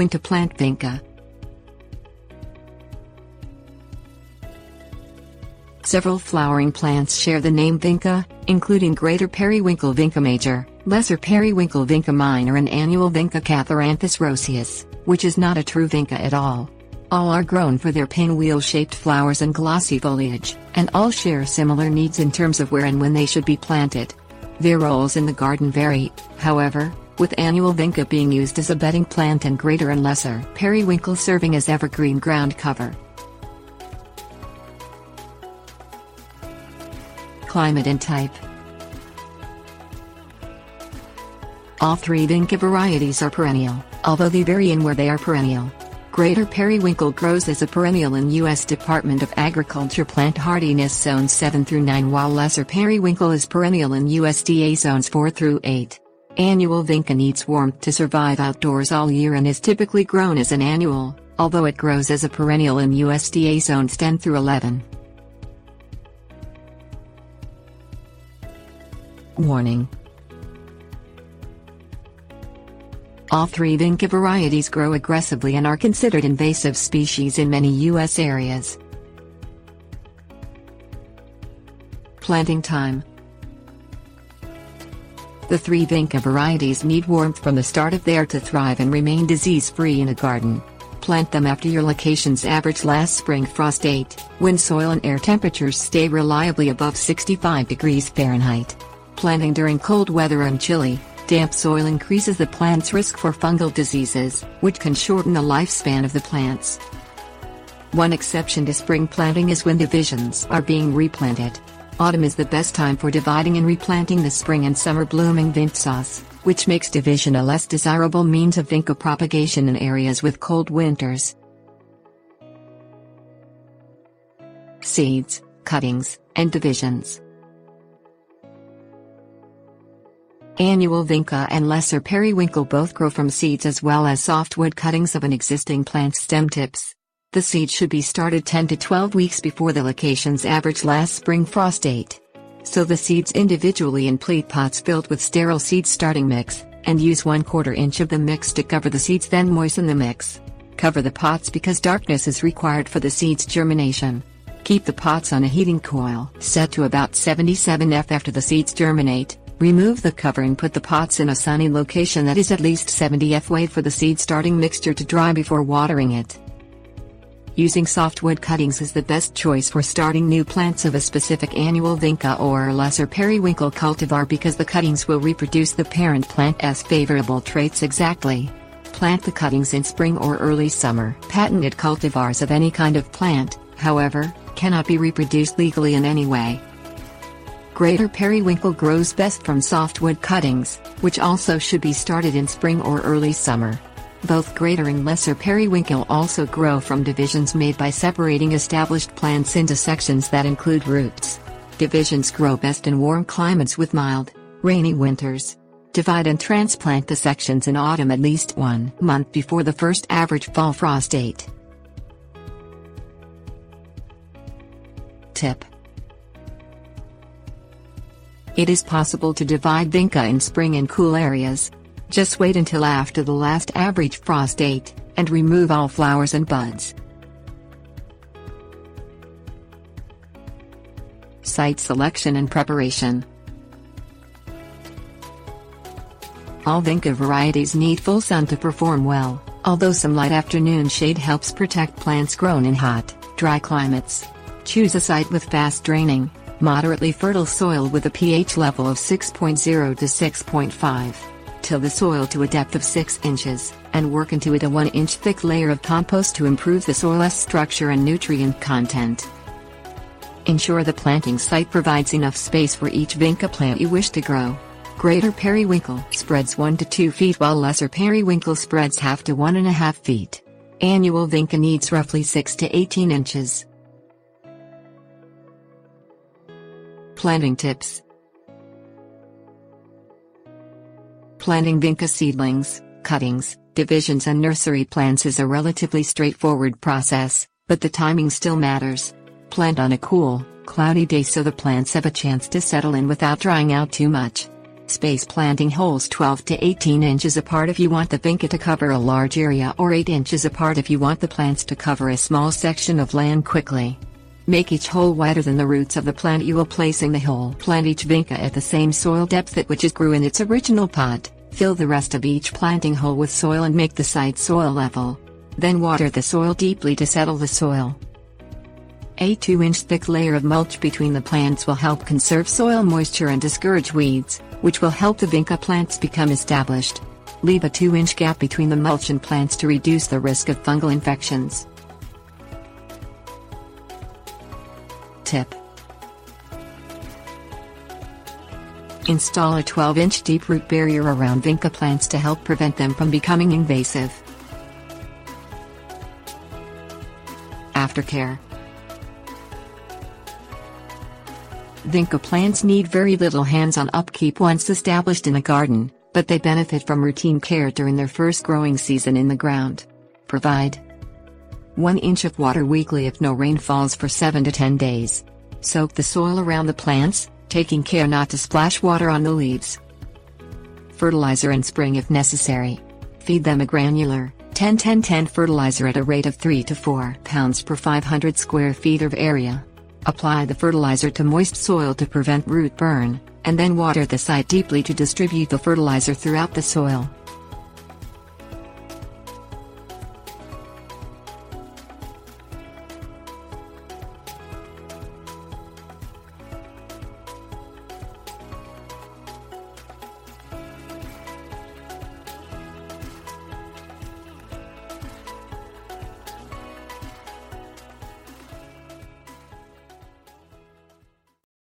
When to plant Vinca. Several flowering plants share the name Vinca, including Greater Periwinkle Vinca major, Lesser Periwinkle Vinca minor and Annual Vinca Catharanthus roseus, which is not a true Vinca at all. All are grown for their pinwheel-shaped flowers and glossy foliage, and all share similar needs in terms of where and when they should be planted. Their roles in the garden vary, however, with Annual Vinca being used as a bedding plant and Greater and Lesser Periwinkle serving as evergreen ground cover. Climate and type. All three Vinca varieties are perennial, although they vary in where they are perennial. Greater Periwinkle grows as a perennial in U.S. Department of Agriculture plant hardiness zones 7 through 9, while Lesser Periwinkle is perennial in USDA zones 4 through 8. Annual Vinca needs warmth to survive outdoors all year and is typically grown as an annual, although it grows as a perennial in USDA zones 10 through 11. Warning. All three Vinca varieties grow aggressively and are considered invasive species in many U.S. areas. Planting time. The three Vinca varieties need warmth from the start of their to thrive and remain disease-free in a garden. Plant them after your location's average last spring frost date, when soil and air temperatures stay reliably above 65 degrees Fahrenheit. Planting during cold weather and chilly, damp soil increases the plant's risk for fungal diseases, which can shorten the lifespan of the plants. One exception to spring planting is when divisions are being replanted. Autumn is the best time for dividing and replanting the spring and summer blooming Vincas, which makes division a less desirable means of Vinca propagation in areas with cold winters. Seeds, cuttings, and divisions. Annual Vinca and Lesser Periwinkle both grow from seeds as well as softwood cuttings of an existing plant's stem tips. The seeds should be started 10 to 12 weeks before the location's average last spring frost date. Sow the seeds individually in pleat pots filled with sterile seed starting mix, and use 1/4 inch of the mix to cover the seeds, then moisten the mix. Cover the pots because darkness is required for the seeds' germination. Keep the pots on a heating coil set to about 77 F after the seeds germinate. Remove the cover and put the pots in a sunny location that is at least 70 F. Wait for the seed starting mixture to dry before watering it. Using softwood cuttings is the best choice for starting new plants of a specific Annual Vinca or Lesser Periwinkle cultivar because the cuttings will reproduce the parent plant's favorable traits exactly. Plant the cuttings in spring or early summer. Patented cultivars of any kind of plant, however, cannot be reproduced legally in any way. Greater Periwinkle grows best from softwood cuttings, which also should be started in spring or early summer. Both Greater and Lesser Periwinkle also grow from divisions made by separating established plants into sections that include roots. Divisions grow best in warm climates with mild, rainy winters. Divide and transplant the sections in autumn at least 1 month before the first average fall frost date. Tip. It is possible to divide Vinca in spring in cool areas. Just wait until after the last average frost date, and remove all flowers and buds. Site selection and preparation. All Vinca varieties need full sun to perform well, although some light afternoon shade helps protect plants grown in hot, dry climates. Choose a site with fast draining, moderately fertile soil with a pH level of 6.0 to 6.5. Till the soil to a depth of 6 inches, and work into it a 1-inch thick layer of compost to improve the soil's structure and nutrient content. Ensure the planting site provides enough space for each Vinca plant you wish to grow. Greater Periwinkle spreads 1 to 2 feet while Lesser Periwinkle spreads half to 1.5 feet. Annual Vinca needs roughly 6 to 18 inches. Planting tips. Planting Vinca seedlings, cuttings, divisions and nursery plants is a relatively straightforward process, but the timing still matters. Plant on a cool, cloudy day so the plants have a chance to settle in without drying out too much. Space planting holes 12 to 18 inches apart if you want the vinca to cover a large area, or 8 inches apart if you want the plants to cover a small section of land quickly. Make each hole wider than the roots of the plant you will place in the hole. Plant each vinca at the same soil depth at which it grew in its original pot. Fill the rest of each planting hole with soil and make the site soil level. Then water the soil deeply to settle the soil. A 2-inch thick layer of mulch between the plants will help conserve soil moisture and discourage weeds, which will help the vinca plants become established. Leave a 2-inch gap between the mulch and plants to reduce the risk of fungal infections. Tip: install a 12-inch deep root barrier around vinca plants to help prevent them from becoming invasive. Aftercare. Vinca plants need very little hands-on upkeep once established in a garden, but they benefit from routine care during their first growing season in the ground. Provide 1 inch of water weekly if no rain falls for 7 to 10 days. Soak the soil around the plants, taking care not to splash water on the leaves. Fertilizer in spring if necessary. Feed them a granular 10-10-10 fertilizer at a rate of 3 to 4 pounds per 500 square feet of area. Apply the fertilizer to moist soil to prevent root burn, and then water the site deeply to distribute the fertilizer throughout the soil.